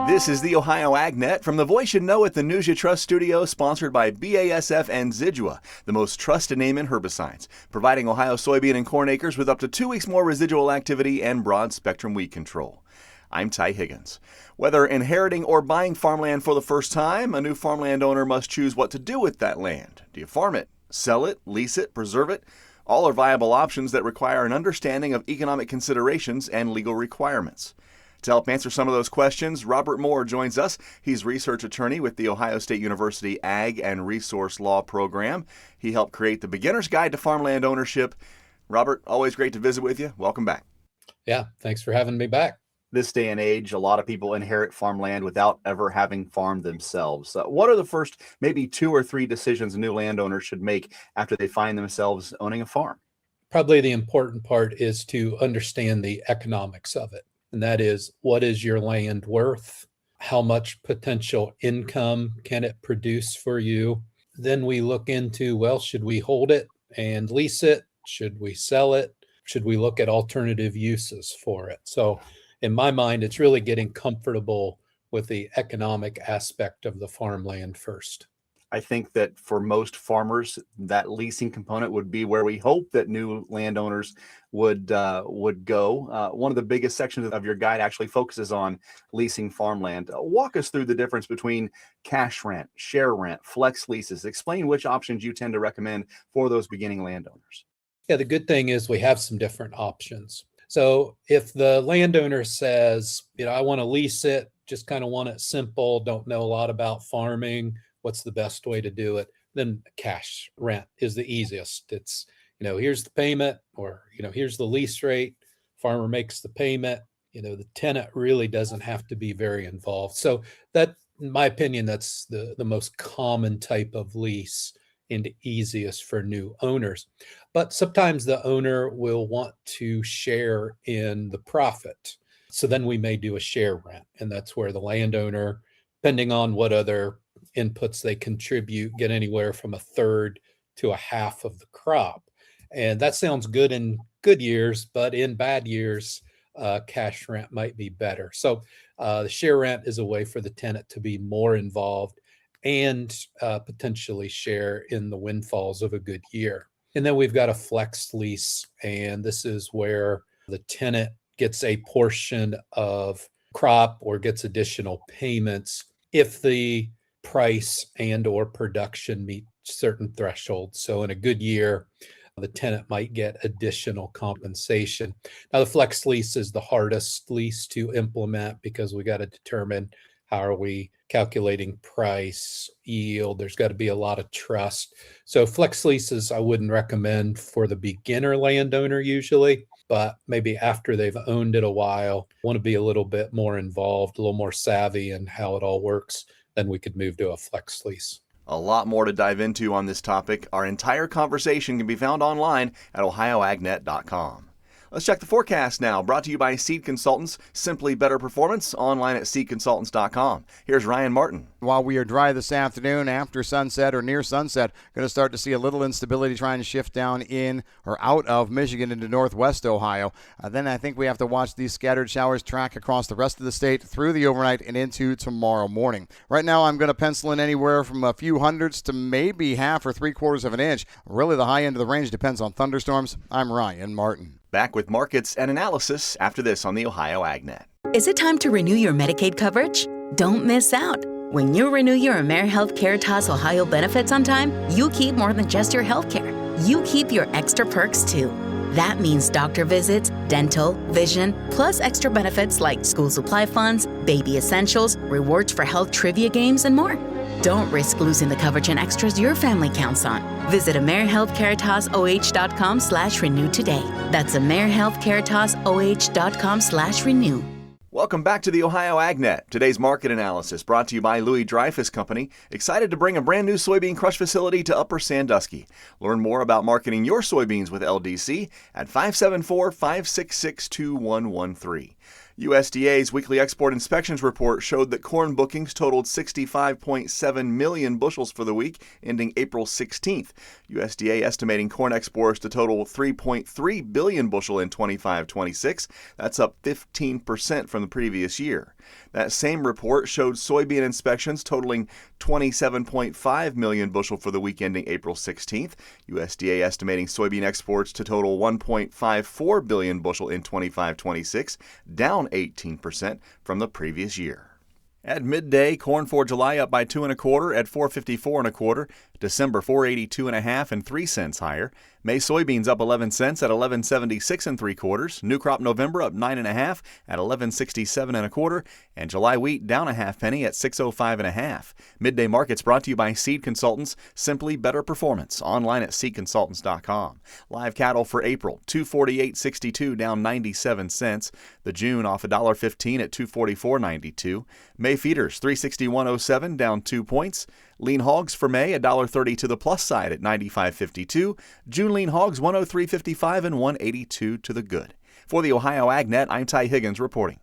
This is the Ohio AgNet from the Voice You Know at the News You Trust studio, sponsored by BASF and Zidua, the most trusted name in herbicides, providing Ohio soybean and corn acres with up to 2 weeks more residual activity and broad-spectrum weed control. I'm Ty Higgins. Whether inheriting or buying farmland for the first time, a new farmland owner must choose what to do with that land. Do you farm it, sell it, lease it, preserve it? All are viable options that require an understanding of economic considerations and legal requirements. To help answer some of those questions, Robert Moore joins us. He's research attorney with the Ohio State University Ag and Resource Law Program. He helped create the Beginner's Guide to Farmland Ownership. Robert, always great to visit with you. Welcome back. Yeah, thanks for having me back. This day and age, a lot of people inherit farmland without ever having farmed themselves. What are the first maybe 2 or 3 decisions a new landowner should make after they find themselves owning a farm? Probably the important part is to understand the economics of it. And that is, what is your land worth? How much potential income can it produce for you? Then we look into, well, should we hold it and lease it? Should we sell it? Should we look at alternative uses for it? So in my mind, it's really getting comfortable with the economic aspect of the farmland first. I think that for most farmers, that leasing component would be where we hope that new landowners would go. One of the biggest sections of your guide actually focuses on leasing farmland. Walk us through the difference between cash rent, share rent, flex leases. Explain which options you tend to recommend for those beginning landowners. Yeah, the good thing is we have some different options. So if the landowner says, I want to lease it, just kind of want it simple, don't know a lot about farming, what's the best way to do it? Then cash rent is the easiest. It's, here's the payment, or, here's the lease rate. Farmer makes the payment. The tenant really doesn't have to be very involved. So that, in my opinion, that's the most common type of lease and easiest for new owners. But sometimes the owner will want to share in the profit. So then we may do a share rent. And that's where the landowner, depending on what other inputs they contribute, get anywhere from 1/3 to 1/2 of the crop. And that sounds good in good years, but in bad years, cash rent might be better. So the share rent is a way for the tenant to be more involved and potentially share in the windfalls of a good year. And then we've got a flex lease, and this is where the tenant gets a portion of crop or gets additional payments if the price and or production meet certain thresholds. So in a good year, the tenant might get additional compensation. Now, the flex lease is the hardest lease to implement because we got to determine how are we calculating price, yield. There's got to be a lot of trust. So flex leases I wouldn't recommend for the beginner landowner usually, but maybe after they've owned it a while, want to be a little bit more involved, a little more savvy in how it all works, then we could move to a flex lease. A lot more to dive into on this topic. Our entire conversation can be found online at ohioagnet.com. Let's check the forecast now, brought to you by Seed Consultants. Simply better performance, online at seedconsultants.com. Here's Ryan Martin. While we are dry this afternoon, after sunset or near sunset, going to start to see a little instability trying to shift down in or out of Michigan into northwest Ohio. Then I think we have to watch these scattered showers track across the rest of the state through the overnight and into tomorrow morning. Right now, I'm going to pencil in anywhere from a few hundredths to maybe 1/2 or 3/4 of an inch. Really, the high end of the range depends on thunderstorms. I'm Ryan Martin. Back with markets and analysis after this on the Ohio AgNet. Is it time to renew your Medicaid coverage? Don't miss out. When you renew your AmeriHealth Caritas Ohio benefits on time, you keep more than just your health care. You keep your extra perks too. That means doctor visits, dental, vision, plus extra benefits like school supply funds, baby essentials, rewards for health trivia games, and more. Don't risk losing the coverage and extras your family counts on. Visit AmeriHealthCaritasOH.com/renew today. That's AmeriHealthCaritasOH.com/renew. Welcome back to the Ohio AgNet. Today's market analysis brought to you by Louis Dreyfus Company. Excited to bring a brand new soybean crush facility to Upper Sandusky. Learn more about marketing your soybeans with LDC at 574-566-2113. USDA's weekly export inspections report showed that corn bookings totaled 65.7 million bushels for the week, ending April 16th. USDA estimating corn exports to total 3.3 billion bushel in 25-26. That's up 15% from the previous year. That same report showed soybean inspections totaling 27.5 million bushel for the week ending April 16th. USDA estimating soybean exports to total 1.54 billion bushel in 25-26, down 18% from the previous year. At midday, corn for July up by 2 1/4 at $4.54 1/4. December $4.82 1/2 and 3 cents higher. May soybeans up 11 cents at $11.76 3/4. New crop November up 9 1/2 at $11.67 1/4, and July wheat down a half penny at $6.05 1/2. Midday markets brought to you by Seed Consultants. Simply better performance. Online at seedconsultants.com. Live cattle for April 248.62 down 97 cents. The June off $1.15 at 244.92. May feeders 361.07 down 2 points. Lean hogs for May $1.30 to the plus side at 95.52. June lean hogs 103.55 and 182 to the good. For the Ohio AgNet, I'm Ty Higgins reporting.